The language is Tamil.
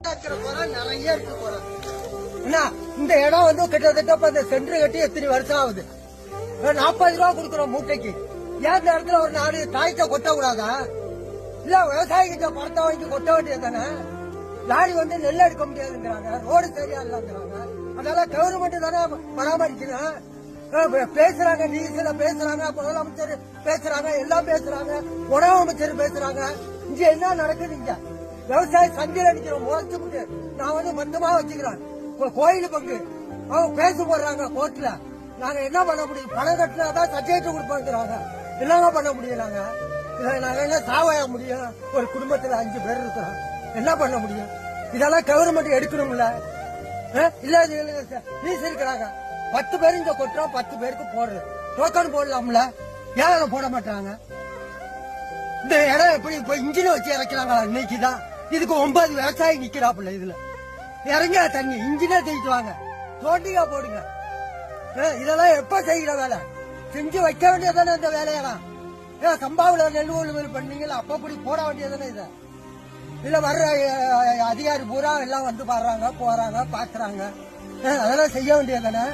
நிறைய இருக்கு போறோம். இந்த இடம் வந்து கிட்டத்தட்ட சென்ட்ரு கட்டி எத்தனை வருஷம் ஆகுது. 40 ரூபா கொடுக்குறோம் மூட்டைக்கு. ஏன் இந்த இடத்துல ஒரு 4 தாய்க்க கொட்ட கூடாதா? இல்ல விவசாயிகிட்ட பணத்தை வாங்கி கொட்ட வேண்டியது தானே. லாரி வந்து நெல் எடுக்க முடியாதுங்கிறாங்க, ரோடு சரியா இல்லங்கிறாங்க. அதனால கவர்மெண்ட் தானே பராமரிக்கணும். பேசுறாங்க, நியூஸ்ல பேசுறாங்க, முதலமைச்சர் பேசுறாங்க, எல்லாம் பேசுறாங்க, உணவு அமைச்சர் பேசுறாங்க. இங்க என்ன நடக்குது? இங்க விவசாய சந்தையில நிக்கிறோம் முறைச்சு. நான் வந்து மொத்தமா வச்சுக்கிறேன் கோயில் பங்கு. அவங்க பேச போடுறாங்க கோர்ட்ல. நாங்க என்ன பண்ண முடியும்? பணம் கட்டினாதான் சர்டிபிகேட் கொடுப்பாங்கிறாங்க. என்னங்க பண்ண முடியும்? நாங்க என்ன சாவாய முடியும்? ஒரு குடும்பத்துல 5 பேர் இருக்கிறோம், என்ன பண்ண முடியும்? இதெல்லாம் கவர்மெண்ட் எடுக்கணும்ல. இல்ல நீஸ் இருக்கிறாங்க 10 பேர் இங்க கொட்டுறோம், 10 பேருக்கு போடுறோம். டோக்கன் போடலாம்ல, ஏன் போட மாட்டாங்க? இந்த இடம் எப்படி இப்ப இன்ஜின் வச்சு இறக்கிறாங்களா? இன்னைக்குதான் இதுக்கு 9 விவசாயி நிக்கிறாப்புல. இதுல இறங்க தண்ணி இன்ஜினே தூக்கிட்டு வாங்க, தோண்டியா போடுங்க. இதெல்லாம் எப்ப செய்யற வேலை? செஞ்சு வைக்க வேண்டியதானே இந்த வேலையெல்லாம். சம்பாவில நெல் கொள்முதல் பண்ணீங்களா? அப்படி போட வேண்டியதானே இத. இல்ல வர்ற அதிகாரி பூரா எல்லாம் வந்து பாடுறாங்க, போறாங்க, பாக்குறாங்க. அதெல்லாம் செய்ய வேண்டியதானே.